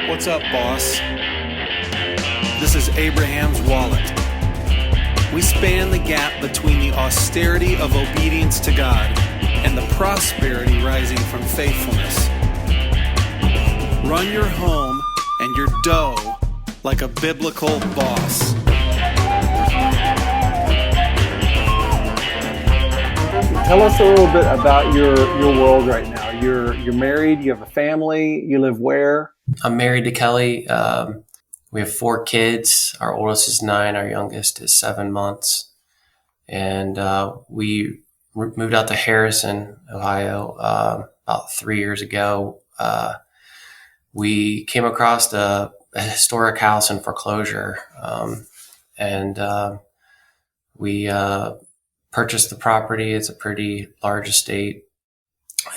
What's up, boss? This is Abraham's wallet. We span the gap between the austerity of obedience to God and the prosperity rising from faithfulness. Run your home and your dough like a biblical boss. Tell us a little bit about your world right now. You're married, you have a family, you live where? I'm married to Kelly. We have 4 kids. Our oldest is 9. Our youngest is 7 months. And we moved out to Harrison, Ohio, about 3 years ago. We came across a historic house in foreclosure, and we purchased the property. It's a pretty large estate,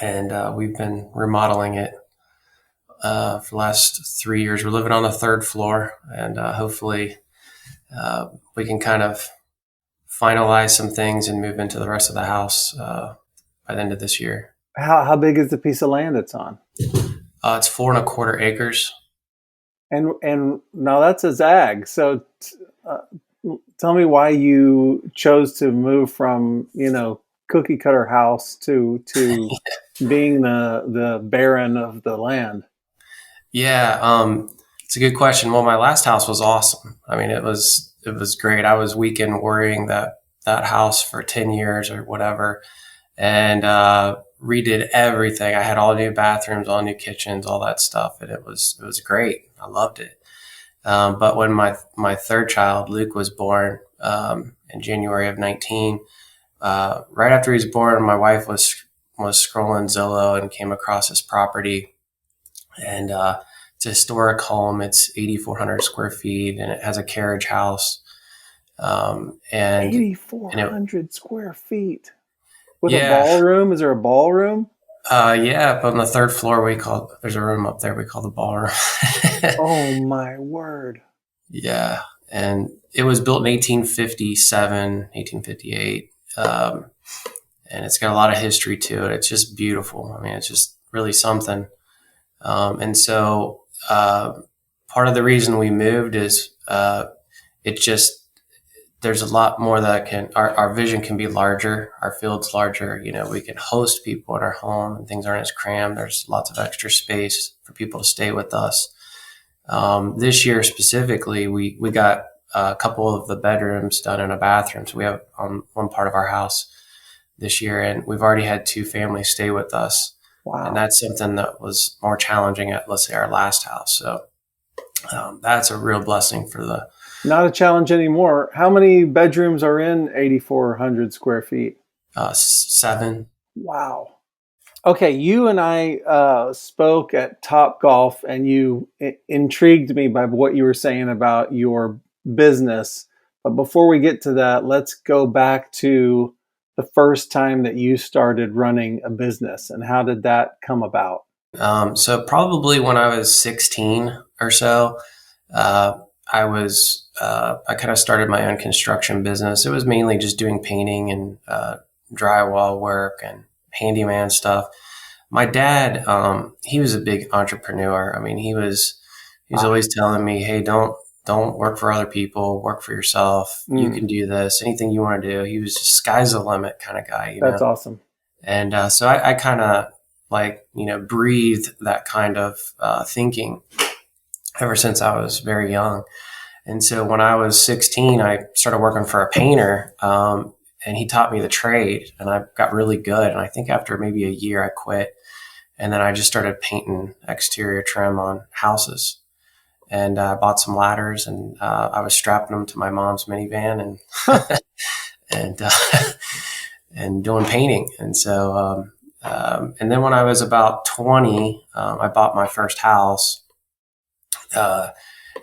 and we've been remodeling it for the last 3 years. We're living on the 3rd floor, and hopefully we can kind of finalize some things and move into the rest of the house by the end of this year. How big is the piece of land it's on? It's 4.25 acres. And now that's a zag. So tell me why you chose to move from, cookie cutter house to being the baron of the land. Yeah, it's a good question. Well, my last house was awesome. I mean, it was great. I was weekend worrying that house for 10 years or whatever, and redid everything. I had all new bathrooms, all new kitchens, all that stuff, and it was great. I loved it. But when my 3rd child, Luke, was born in January of 19, right after he was born, my wife was scrolling Zillow and came across this property. And it's a historic home. It's 8,400 square feet, and it has a carriage house. And 8,400 square feet with a ballroom. Is there a ballroom? Yeah, but on the 3rd floor, there's a room up there we call the ballroom. Oh my word! Yeah, and it was built in 1857, 1858, and it's got a lot of history to it. It's just beautiful. I mean, it's just really something. And so part of the reason we moved is there's a lot more that our vision can be larger, our field's larger. We can host people in our home and things aren't as crammed. There's lots of extra space for people to stay with us. This year specifically, we got a couple of the bedrooms done in a bathroom. So we have on one part of our house this year, and we've already had 2 families stay with us. Wow. And that's something that was more challenging at, let's say, our last house. So that's a real blessing for Not a challenge anymore. How many bedrooms are in 8,400 square feet? 7. Wow. Okay, you and I spoke at Top Golf, and you intrigued me by what you were saying about your business. But before we get to that, let's go back to the first time that you started running a business, and how did that come about? So probably when I was 16 or so, I kind of started my own construction business. It was mainly just doing painting and drywall work and handyman stuff. My dad, he was a big entrepreneur. I mean, he was always telling me, "Hey, don't work for other people, work for yourself. You can do this, anything you want to do." He was just sky's the limit kind of guy. That's awesome. And so I kind of breathed that kind of thinking ever since I was very young. And so when I was 16, I started working for a painter, and he taught me the trade, and I got really good. And I think after maybe a year, I quit. And then I just started painting exterior trim on houses. And I bought some ladders, and I was strapping them to my mom's minivan and doing painting. And so, and then when I was about 20, I bought my first house.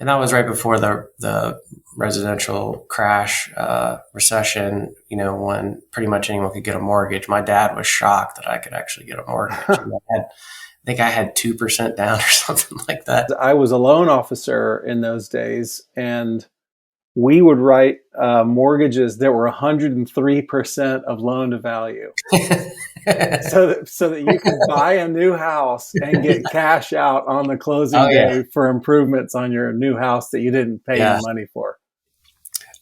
And that was right before the residential crash, recession, when pretty much anyone could get a mortgage. My dad was shocked that I could actually get a mortgage. I think I had 2% down or something like that. I was a loan officer in those days, and we would write mortgages that were 103% of loan to value, so that you could buy a new house and get cash out on the closing Oh yeah. day for improvements on your new house that you didn't pay Yeah. any money for.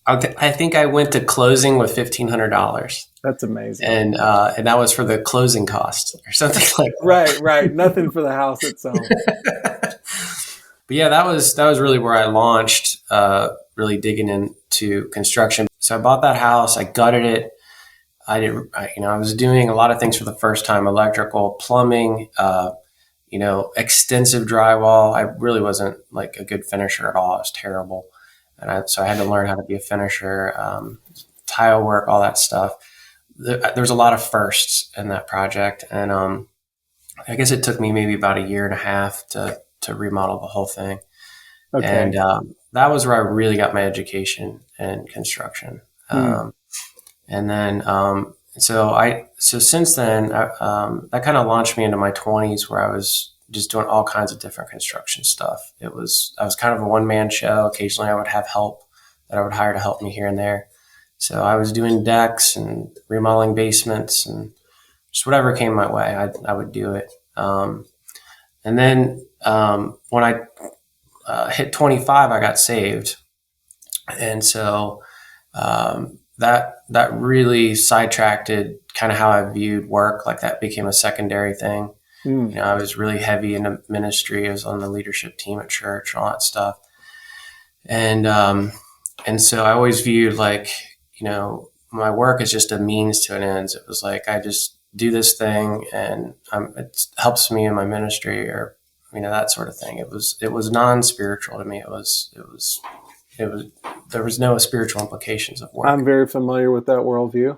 I think I went to closing with $1,500, That's amazing. and that was for the closing cost or something like that. Right. Nothing for the house itself. But yeah, that was really where I launched, really digging into construction. So I bought that house, I gutted it. I was doing a lot of things for the first time: electrical, plumbing, extensive drywall. I really wasn't like a good finisher at all. I was terrible. So I had to learn how to be a finisher, tile work, all that stuff. There's a lot of firsts in that project. And I guess it took me maybe about a year and a half to remodel the whole thing. Okay. And that was where I really got my education in construction. And then, so since then, that kind of launched me into my 20s, where I was just doing all kinds of different construction stuff. I was kind of a one-man show. Occasionally I would have help that I would hire to help me here and there. So I was doing decks and remodeling basements and just whatever came my way, I would do it. And then when I hit 25, I got saved. And so that really sidetracked kind of how I viewed work. Like that became a secondary thing. I was really heavy into ministry. I was on the leadership team at church and all that stuff. And so I always viewed like, my work is just a means to an end. It was like, I just do this thing and it helps me in my ministry, or, that sort of thing. It was non-spiritual to me. There was no spiritual implications of work. I'm very familiar with that worldview.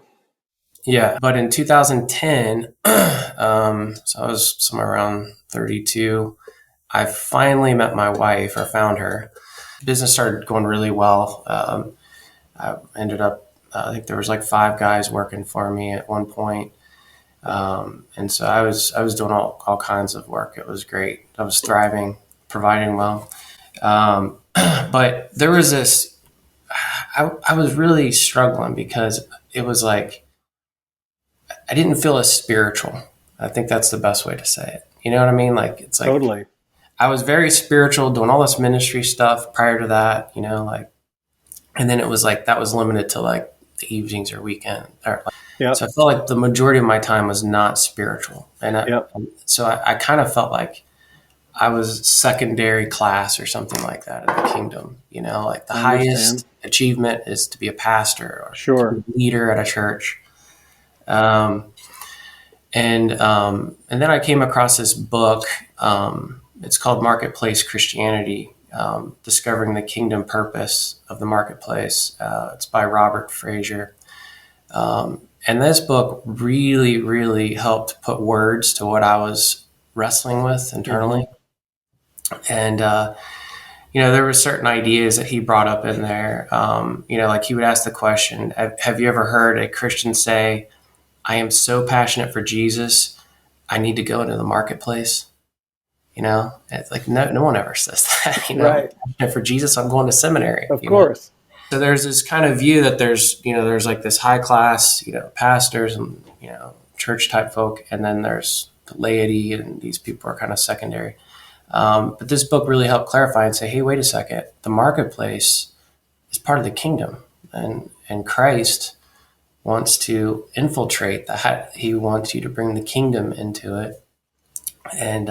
Yeah. But in 2010, so I was somewhere around 32, I finally met my wife, or found her. Business started going really well. I ended up, I think there was like 5 guys working for me at one point. And so I was doing all kinds of work. It was great. I was thriving, providing well. But there was this, I was really struggling because it was like, I didn't feel as spiritual. I think that's the best way to say it. You know what I mean? Like, it's like, Totally. I was very spiritual, doing all this ministry stuff prior to that, and then it was like, that was limited to like the evenings or weekend. So I felt like the majority of my time was not spiritual. And so I kind of felt like I was secondary class or something like that in the kingdom, like the highest achievement is to be a pastor or to be a leader at a church. And then I came across this book. It's called Marketplace Christianity, Discovering the Kingdom Purpose of the Marketplace. It's by Robert Frazier. And this book really, really helped put words to what I was wrestling with internally. And, there were certain ideas that he brought up in there. Like he would ask the question, have you ever heard a Christian say, I am so passionate for Jesus, I need to go into the marketplace? It's like, no one ever says that, Right. I'm passionate for Jesus, I'm going to seminary. Of course. So there's this kind of view that there's like this high class, pastors and, church type folk. And then there's the laity, and these people are kind of secondary. But this book really helped clarify and say, hey, wait a second, the marketplace is part of the kingdom, and Christ wants to infiltrate that. He wants you to bring the kingdom into it. And,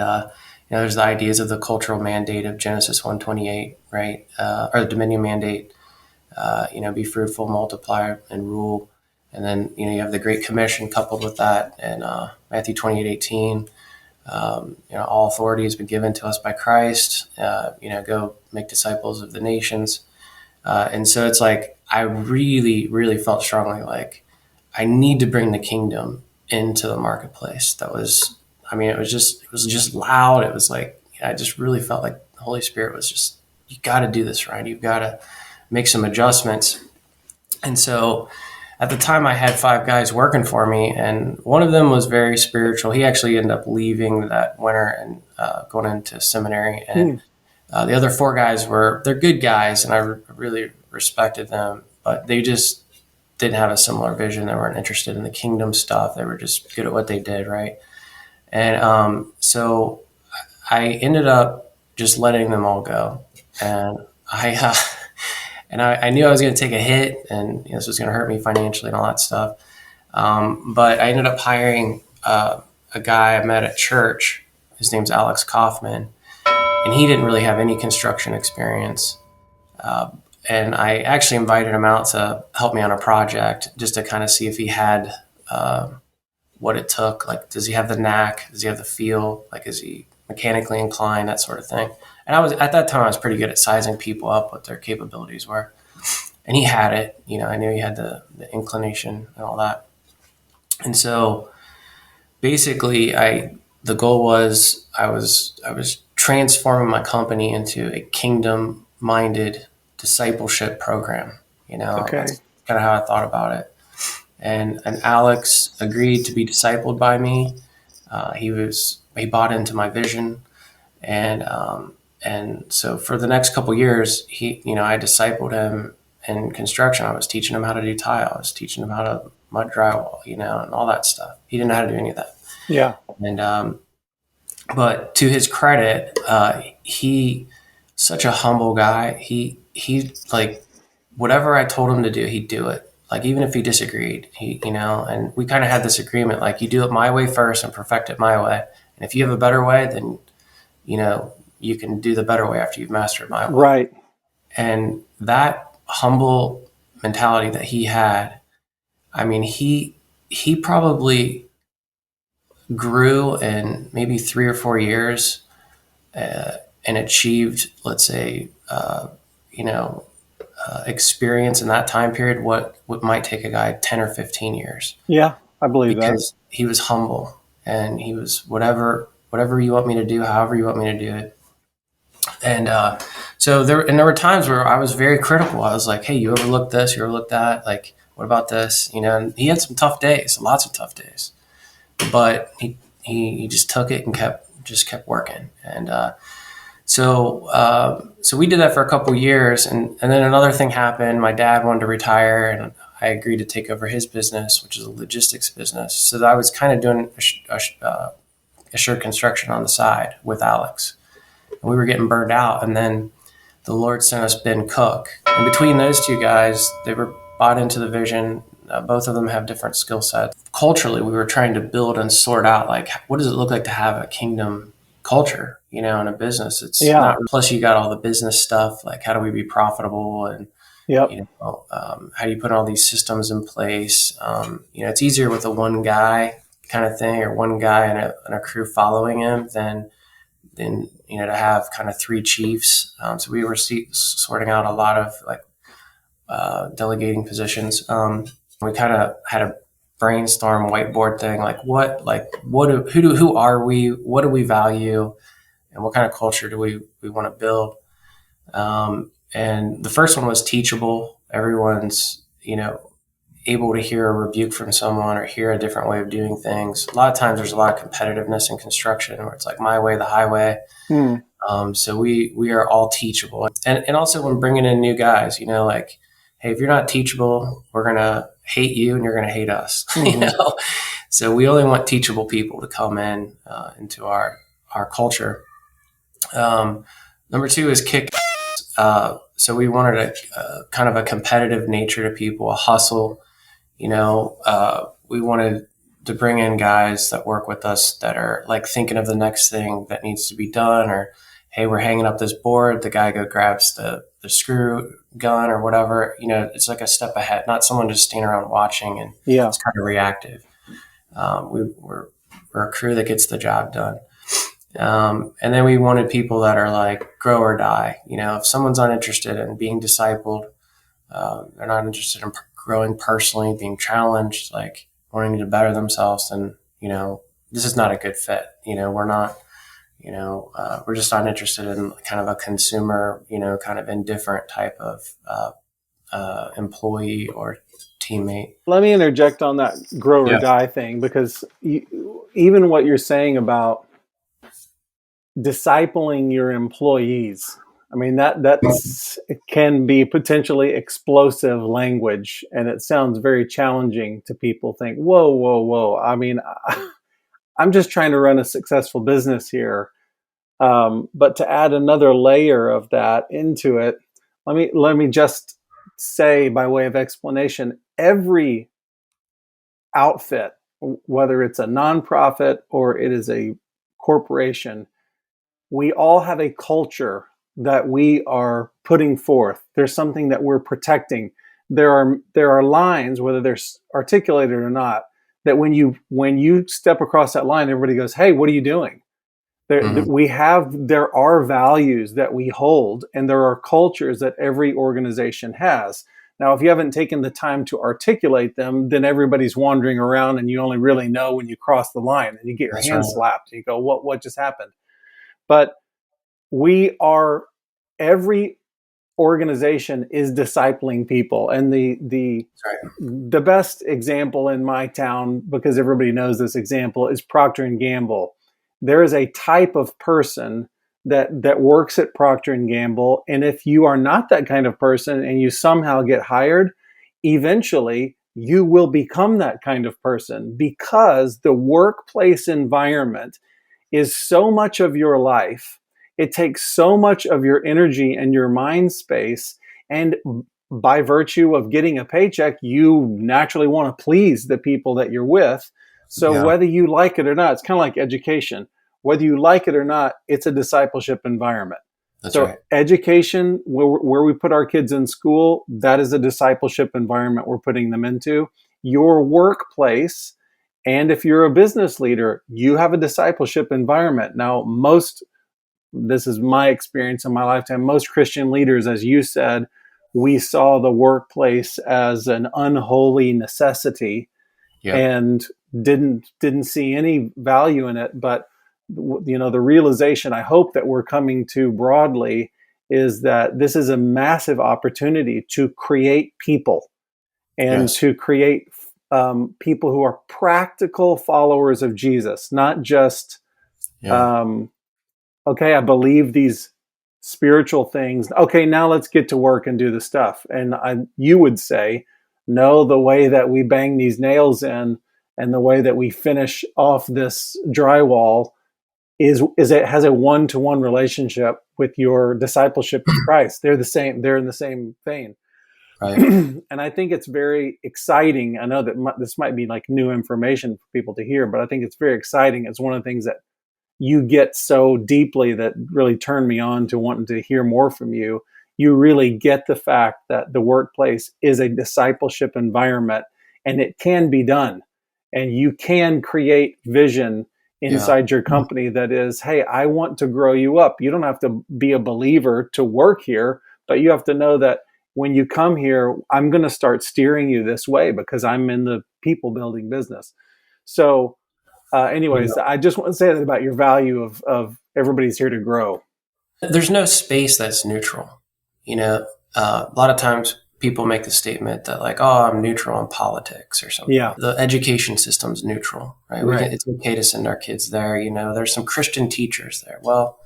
there's the ideas of the cultural mandate of Genesis 1:28, right? Or the dominion mandate, be fruitful, multiply, and rule. And then, you have the Great Commission coupled with that. And Matthew 28:18, all authority has been given to us by Christ. Go make disciples of the nations. And so it's like, I really, really felt strongly like I need to bring the kingdom into the marketplace. It was just loud. It was like, I just really felt like the Holy Spirit was just, you got to do this, right? You've got to make some adjustments. And so at the time I had 5 guys working for me, and one of them was very spiritual. He actually ended up leaving that winter and going into seminary. And The other four guys they're good guys, and I really respected them, but they just didn't have a similar vision. They weren't interested in the kingdom stuff. They were just good at what they did, right? And so I ended up just letting them all go, and I knew I was going to take a hit, and this was going to hurt me financially and all that stuff. But I ended up hiring a guy I met at church. His name's Alex Kaufman, and he didn't really have any construction experience. And I actually invited him out to help me on a project just to kind of see if he had what it took. Like, does he have the knack? Does he have the feel? Like, is he mechanically inclined? That sort of thing. And at that time, I was pretty good at sizing people up, what their capabilities were. And he had it. I knew he had the inclination and all that. And so basically, the goal was I was transforming my company into a kingdom-minded discipleship program. Okay. That's kind of how I thought about it. And Alex agreed to be discipled by me. He bought into my vision, and so for the next couple of years, I discipled him in construction. I was teaching him how to do tile. I was teaching him how to mud drywall, and all that stuff. He didn't know how to do any of that. Yeah. And but to his credit, he such a humble guy. He like whatever I told him to do, he'd do it. Like, even if he disagreed, and we kind of had this agreement, like, you do it my way first and perfect it my way. And if you have a better way, then, you can do the better way after you've mastered my way. Right. And that humble mentality that he had, I mean, he probably grew in maybe 3 or 4 years and achieved, let's say, experience in that time period what might take a guy 10 or 15 years. Yeah, I believe that. Because he was humble, and he was whatever you want me to do, however you want me to do it. And so there were times where I was very critical. I was like, hey, you overlooked this, you overlooked that. Like, what about this? And he had some tough days, lots of tough days, but he just took it and kept working. And so we did that for a couple of years, and then another thing happened. My dad wanted to retire, and I agreed to take over his business, which is a logistics business. So I was kind of doing assured construction on the side with Alex, and we were getting burned out. And then the Lord sent us Ben Cook, and between those two guys, they were bought into the vision. Both of them have different skill sets. Culturally, we were trying to build and sort out, like, what does it look like to have a kingdom culture, in a business? It's not, plus you got all the business stuff, like, how do we be profitable, and how do you put all these systems in place? It's easier with a one guy kind of thing, or one guy and a crew following him than to have kind of 3 chiefs. So we were sorting out a lot of, like, delegating positions. We kind of had a brainstorm whiteboard thing, like, who are we? What do we value? And what kind of culture do we want to build? And the first one was teachable. Everyone's, able to hear a rebuke from someone or hear a different way of doing things. A lot of times there's a lot of competitiveness in construction where it's like my way, the highway. So we are all teachable. And also when bringing in new guys, like, hey, if you're not teachable, we're going to hate you and you're going to hate us. So we only want teachable people to come in into our culture. Number 2 is kick. So we wanted a kind of a competitive nature to people, a hustle. We wanted to bring in guys that work with us that are, like, thinking of the next thing that needs to be done, or, hey, we're hanging up this board, the guy grabs the screw gun or whatever. It's like a step ahead, not someone just standing around watching and it's kind of reactive. We're a crew that gets the job done. And then we wanted people that are like grow or die. If someone's uninterested in being discipled, they're not interested in growing personally, being challenged, like wanting to better themselves, then, this is not a good fit. We're not, we're just not interested in kind of a consumer, kind of indifferent type of employee or teammate. Let me interject on that grow or die thing, because even what you're saying about discipling your employees. I mean, that's it can be potentially explosive language, and it sounds very challenging to people. Think, whoa, whoa, whoa. I mean, I'm just trying to run a successful business here. But to add another layer of that into it, let me just say, by way of explanation, every outfit, whether it's a nonprofit or it is a corporation, we all have a culture that we are putting forth. There's something that we're protecting. There are lines, whether they're articulated or not, that when you step across that line, everybody goes, "Hey, what are you doing?" There are values that we hold, and there are cultures that every organization has. Now, if you haven't taken the time to articulate them, then everybody's wandering around, and you only really know when you cross the line, and you get your hand slapped. And you go, "What just happened?" But every organization is discipling people, and the best example in my town, because everybody knows this example, is Procter and Gamble. There is a type of person that works at Procter and Gamble, and if you are not that kind of person and you somehow get hired, eventually you will become that kind of person, because the workplace environment is so much of your life. It takes so much of your energy and your mind space, and by virtue of getting a paycheck, you naturally want to please the people that you're with. So whether you like it or not, it's kind of like education. Whether you like it or not, it's a discipleship environment. That's so right. Education, where we put our kids in school, that is a discipleship environment we're putting them into. Your workplace, and if you're a business leader, you have a discipleship environment. Now, this is my experience in my lifetime, most Christian leaders, as you said, we saw the workplace as an unholy necessity and didn't see any value in it. But the realization I hope that we're coming to broadly is that this is a massive opportunity to create people, and to create people who are practical followers of Jesus, not just okay, I believe these spiritual things. Okay, now let's get to work and do the stuff. And you would say, no, the way that we bang these nails in and the way that we finish off this drywall is it has a one-to-one relationship with your discipleship of Christ. They're the same. They're in the same vein. Right. And I think it's very exciting. I know that this might be like new information for people to hear, but I think it's very exciting. It's one of the things that you get so deeply that really turned me on to wanting to hear more from you. You really get the fact that the workplace is a discipleship environment, and it can be done. And you can create vision inside your company that is, hey, I want to grow you up. You don't have to be a believer to work here, but you have to know that when you come here, I'm going to start steering you this way because I'm in the people building business. So anyways, I just want to say that about your value of everybody's here to grow. There's no space that's neutral. A lot of times people make the statement that like, oh, I'm neutral in politics or something. Yeah. The education system's neutral, right? It's okay to send our kids there. There's some Christian teachers there. Well,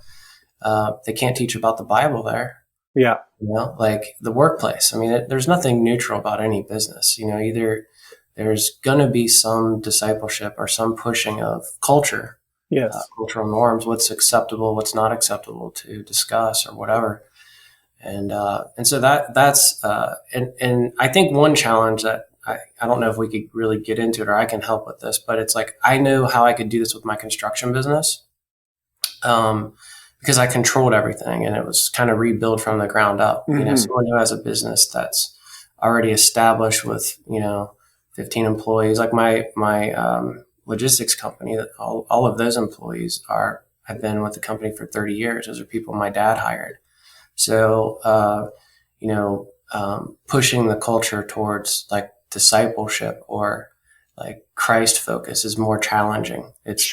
they can't teach about the Bible there. Yeah. Like the workplace. I mean, there's nothing neutral about any business. Either there's going to be some discipleship or some pushing of culture, cultural norms, what's acceptable, what's not acceptable to discuss or whatever. And so that's and I think one challenge that I don't know if we could really get into it or I can help with this, but it's like, I know how I could do this with my construction business. Because I controlled everything and it was kind of rebuilt from the ground up. Someone who has a business that's already established with, 15 employees, like my logistics company, that all of those employees have been with the company for 30 years. Those are people my dad hired. So, pushing the culture towards like discipleship or like Christ focus is more challenging. It's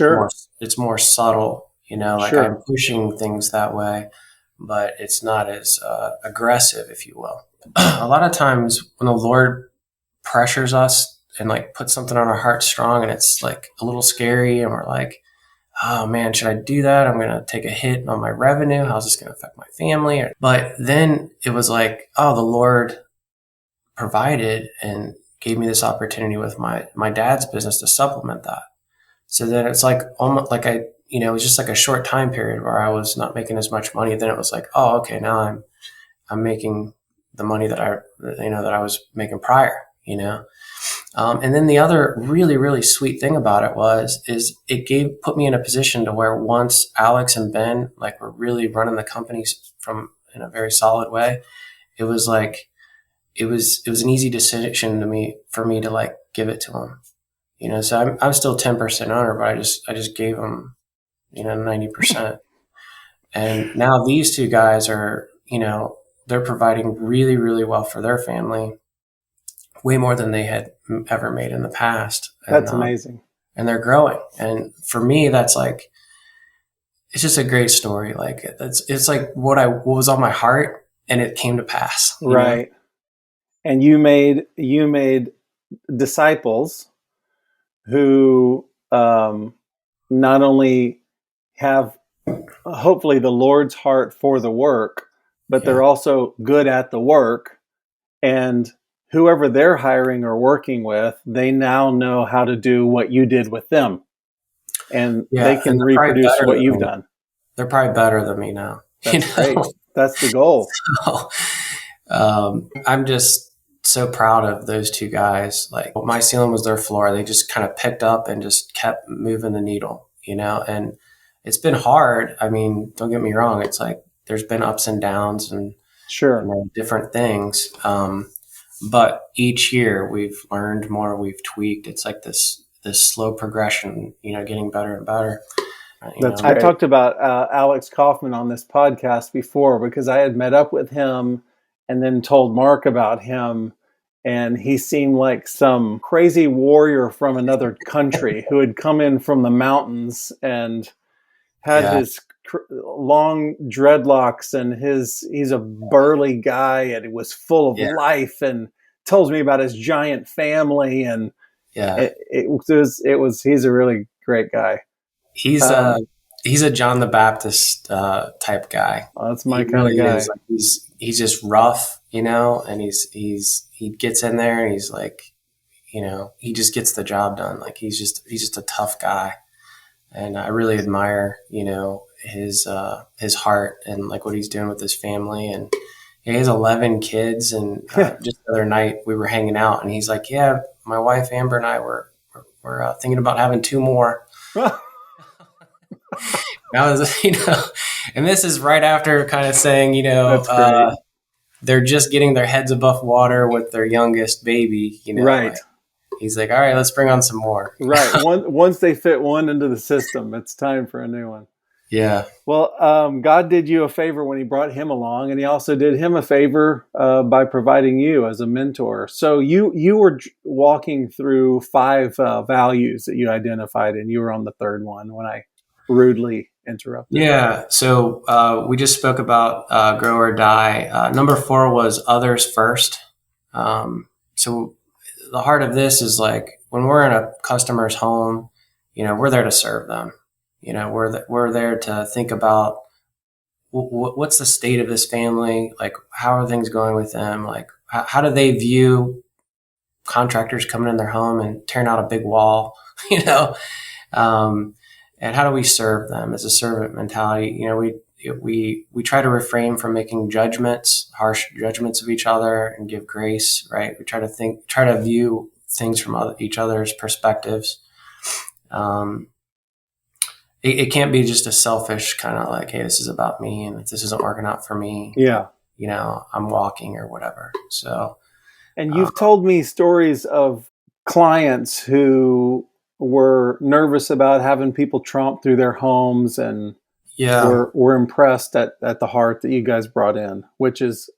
more subtle. I'm pushing things that way, but it's not as aggressive, if you will. A lot of times when the Lord pressures us and like puts something on our heart strong and it's like a little scary and we're like, oh man, should I do that? I'm going to take a hit on my revenue. How's this going to affect my family? But then it was like, oh, the Lord provided and gave me this opportunity with my dad's business to supplement that. So then it's like almost like it was just like a short time period where I was not making as much money. Then it was like, oh, okay, now I'm making the money that I was making prior, and then the other really, really sweet thing about it is it put me in a position to where once Alex and Ben like were really running the companies from in a very solid way, it was like it was an easy decision for me to like give it to them, So I'm still 10% owner, but I just gave them 90%, and now these two guys are they're providing really, really well for their family, way more than they had ever made in the past. That's amazing. And they're growing. And for me, that's like, it's just a great story. Like it's like what was on my heart and it came to pass. Right. And you made disciples who not only have hopefully the Lord's heart for the work, but they're also good at the work, and whoever they're hiring or working with, they now know how to do what you did with them, and they can reproduce what you've done. They're probably better than me now. That's great. That's the goal. So, I'm just so proud of those two guys. Like my ceiling was their floor. They just kind of picked up and just kept moving the needle, and it's been hard. I mean, don't get me wrong. It's like there's been ups and downs and sure, different things. But each year we've learned more, we've tweaked. It's like this slow progression, getting better and better. I talked about Alex Kaufman on this podcast before because I had met up with him and then told Mark about him. And he seemed like some crazy warrior from another country who had come in from the mountains and had his long dreadlocks, and he's a burly guy, and he was full of life, and tells me about his giant family, and he's a really great guy. He's a John the Baptist type guy. Oh, that's my kind of guy. Like he's just rough, and he gets in there and he's like, he just gets the job done. Like he's just a tough guy. And I really admire, his heart and like what he's doing with his family. And he has 11 kids. And just the other night we were hanging out, and he's like, "Yeah, my wife Amber and I were thinking about having 2 more." I was, and this is right after kind of saying, they're just getting their heads above water with their youngest baby, right. Like, he's like, all right, let's bring on some more. Right. Once they fit one into the system, it's time for a new one. Yeah. Well, God did you a favor when he brought him along, and he also did him a favor by providing you as a mentor. So you were walking through 5 values that you identified, and you were on the 3rd one when I rudely interrupted. Yeah. So we just spoke about grow or die. Number 4 was others first. So the heart of this is like when we're in a customer's home, we're there to serve them. We're there to think about what's the state of this family? Like, how are things going with them? Like, how do they view contractors coming in their home and tearing out a big wall, and how do we serve them as a servant mentality? We try to refrain from making harsh judgments of each other, and give grace, right? We try to view things from each other's perspectives. It can't be just a selfish kind of like, hey, this is about me, and if this isn't working out for me, I'm walking or whatever. So, and you've told me stories of clients who were nervous about having people tromp through their homes, and were impressed at the heart that you guys brought in, which is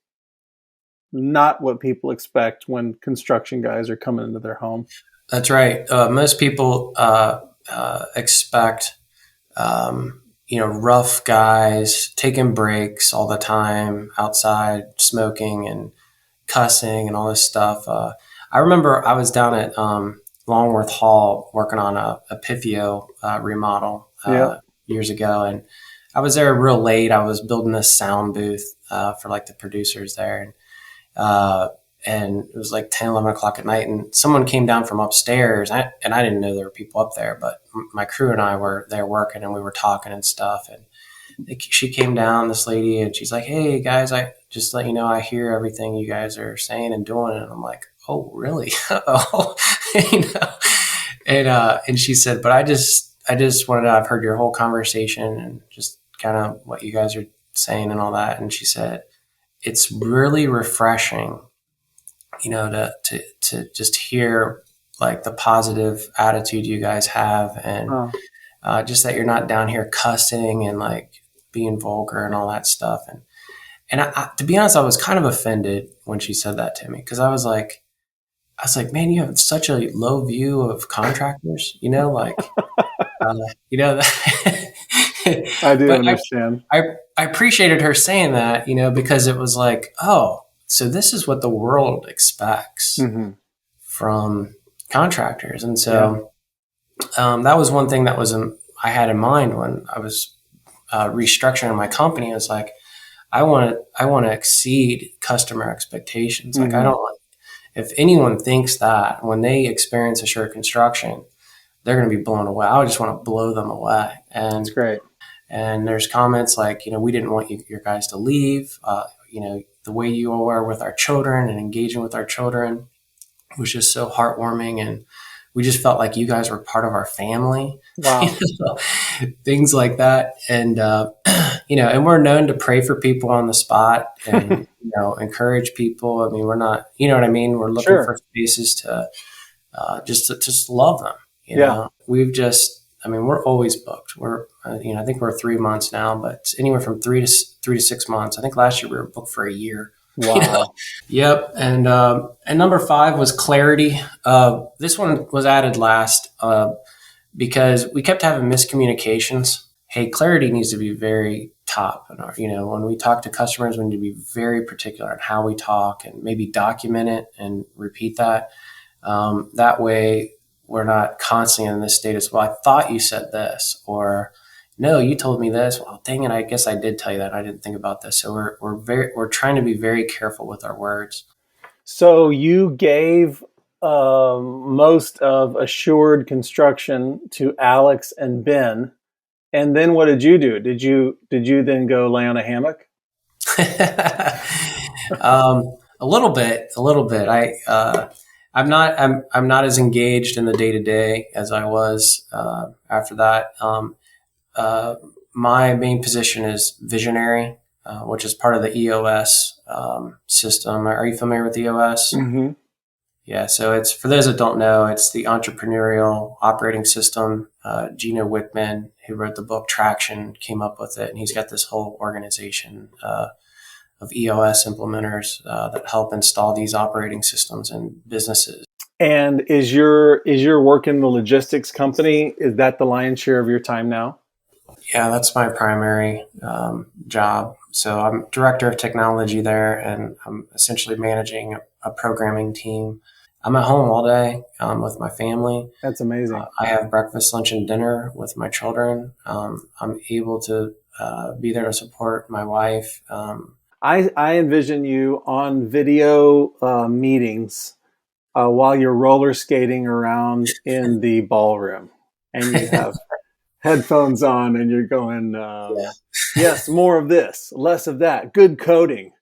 not what people expect when construction guys are coming into their home. That's right. Most people expect rough guys taking breaks all the time outside, smoking and cussing and all this stuff. I remember I was down at Longworth Hall working on a Pifio remodel Yeah. years ago, and I was there real late. I was building this sound booth for like the producers there, and it was like 10, 11 o'clock at night, and someone came down from upstairs, and I didn't know there were people up there, but my crew and I were there working, and we were talking and stuff, and she came down, this lady, and she's like, "Hey guys, I just let you know, I hear everything you guys are saying and doing." And I'm like, "Oh, really?" Oh, and she said, "But I just wanted to, I've heard your whole conversation and just kind of what you guys are saying and all that." And she said, "It's really refreshing, to just hear like the positive attitude you guys have, and just that you're not down here cussing and like being vulgar and all that stuff." And to be honest, I was kind of offended when she said that to me, because I was like, "Man, you have such a low view of contractors, like, you know." I do But understand. I appreciated her saying that, because it was like, oh, so this is what the world expects Mm-hmm. from contractors. And so that was one thing that I had in mind when I was restructuring my company. I was like, I want to exceed customer expectations. Like, I don't want, if anyone thinks that when they experience Assured Construction, they're going to be blown away, I just want to blow them away. And That's great. And there's comments like, we didn't want your guys to leave. The way you all were with our children and engaging with our children was just so heartwarming. And we just felt like you guys were part of our family. Wow. Things like that. And, and we're known to pray for people on the spot and, encourage people. I mean, we're not, you know what I mean? We're looking for spaces to just love them. We're always booked. We're, I think we're 3 months now, but anywhere from 3 to 6 months. I think last year we were booked for a year. Wow. Yep. And number 5 was clarity. This one was added last because we kept having miscommunications. Hey, clarity needs to be very top. And when we talk to customers, we need to be very particular on how we talk, and maybe document it and repeat that. That way, we're not constantly in this state as, well, I thought you said this, or no, you told me this. Well, dang it, I guess I did tell you that. I didn't think about this. So we're trying to be very careful with our words. So you gave most of Assured Construction to Alex and Ben, and then what did you do? Did you then go lay on a hammock? A little bit. I'm not as engaged in the day to day as I was after that. My main position is visionary, which is part of the EOS system. Are you familiar with EOS? Mm-hmm. Yeah. So it's, for those that don't know, it's the Entrepreneurial operating system. Gino Wickman, who wrote the book Traction, came up with it, and he's got this whole organization of EOS implementers that help install these operating systems in businesses. And is your work in the logistics company, is that the lion's share of your time now? Yeah, that's my primary job. So I'm director of technology there, and I'm essentially managing a programming team. I'm at home all day with my family. That's amazing. I have breakfast, lunch, and dinner with my children. I'm able to be there to support my wife. I envision you on video meetings while you're roller skating around in the ballroom, and you have headphones on, and you're going, yes, more of this, less of that, good coding.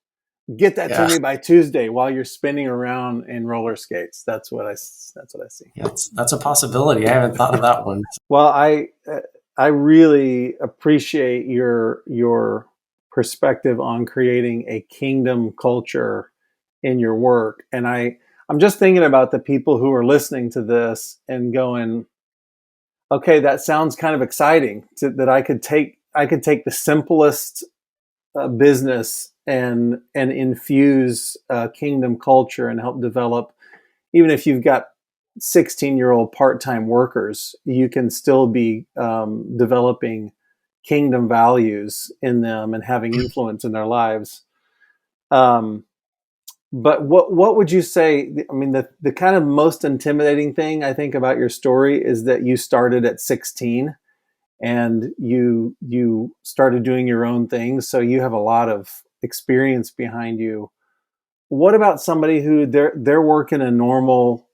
Get that to me by Tuesday, while you're spinning around in roller skates. That's what I see. Yeah, that's a possibility. I haven't thought of that one. Well, I really appreciate your perspective on creating a kingdom culture in your work. And I'm just thinking about the people who are listening to this and going, okay, that sounds kind of exciting, that I could take the simplest business and infuse kingdom culture and help develop. Even if you've got 16-year-old part-time workers, you can still be developing kingdom values in them and having influence in their lives. But what would you say? I mean, the kind of most intimidating thing I think about your story is that you started at 16 and you started doing your own things, so you have a lot of experience behind you. What about somebody who they're working a normal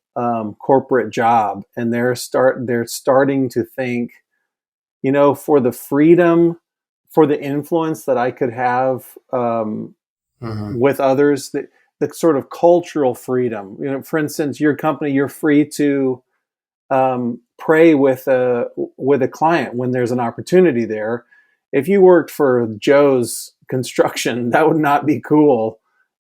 corporate job, and they're starting to think, for the freedom, for the influence that I could have with others, the sort of cultural freedom. For instance, your company, you're free to pray with a client when there's an opportunity there. If you worked for Joe's Construction, that would not be cool,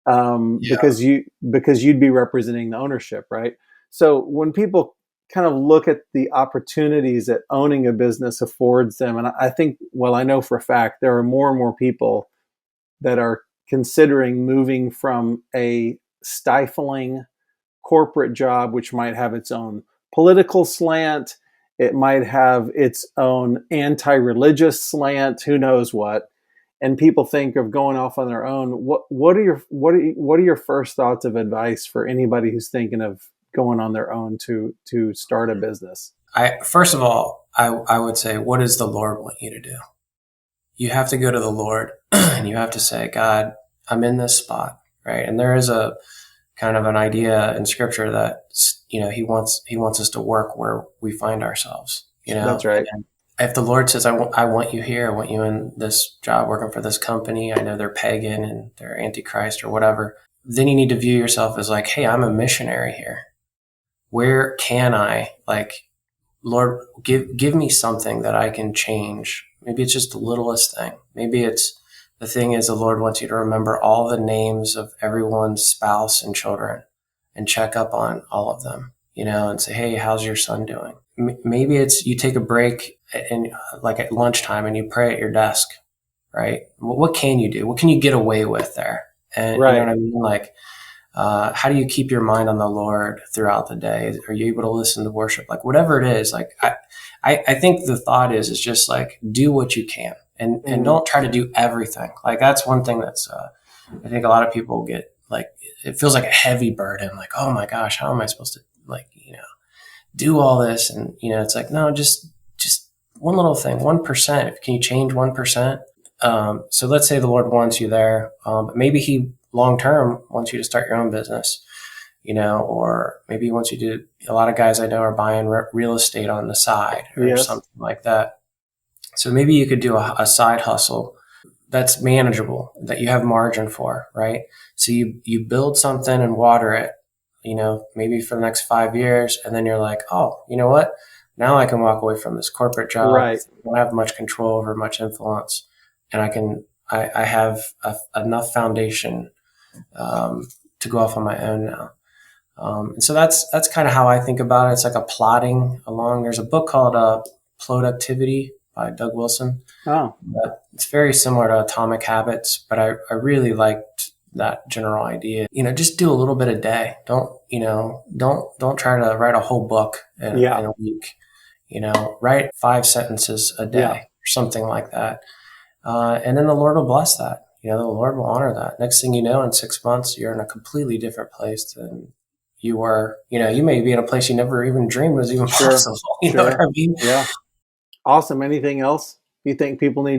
because you'd be representing the ownership, right? So when people kind of look at the opportunities that owning a business affords them, and I think, well, I know for a fact there are more and more people that are considering moving from a stifling corporate job, which might have its own political slant, it might have its own anti-religious slant, who knows what, and people think of going off on their own. What are your first thoughts of advice for anybody who's thinking of going on their own to start a business? First of all, I would say, what does the Lord want you to do? You have to go to the Lord and you have to say, God, I'm in this spot, right? And there is a kind of an idea in Scripture that He wants us to work where we find ourselves. That's right. And if the Lord says, I want you here, I want you in this job working for this company, I know they're pagan and they're antichrist or whatever, then you need to view yourself as like, hey, I'm a missionary here. Where can I, Lord, give me something that I can change? Maybe it's just the littlest thing. Maybe it's the thing is the Lord wants you to remember all the names of everyone's spouse and children and check up on all of them, and say, hey, how's your son doing? Maybe it's you take a break and at lunchtime and you pray at your desk, right? What can you do? What can you get away with there? And right. You know what I mean? How do you keep your mind on the Lord throughout the day? Are you able to listen to worship? Whatever it is, I think the thought is just do what you can and don't try to do everything. That's one thing that's, I think a lot of people get it feels like a heavy burden. Oh my gosh, how am I supposed to do all this? And, it's no, just one little thing, 1%. Can you change 1%? So let's say the Lord wants you there. Maybe He long-term wants you to start your own business, or maybe He wants you to, a lot of guys I know are buying real estate on the side or something like that. So maybe you could do a side hustle that's manageable, that you have margin for, right? So you build something and water it, maybe for the next 5 years. And then you're like, oh, you know what? Now I can walk away from this corporate job. Right. I don't have much control over much influence. And I have enough foundation to go off on my own now. And so that's kind of how I think about it. It's like a plodding along. There's a book called Productivity by Doug Wilson. Oh, it's very similar to Atomic Habits, but I really liked that general idea. Just do a little bit a day. Don't try to write a whole book in a week. Write 5 sentences a day or something like that. And then the Lord will bless that. The Lord will honor that. Next thing you know, in 6 months, you're in a completely different place than you were. You may be in a place you never even dreamed was even possible. You know what I mean? Yeah. Awesome. Anything else you think people need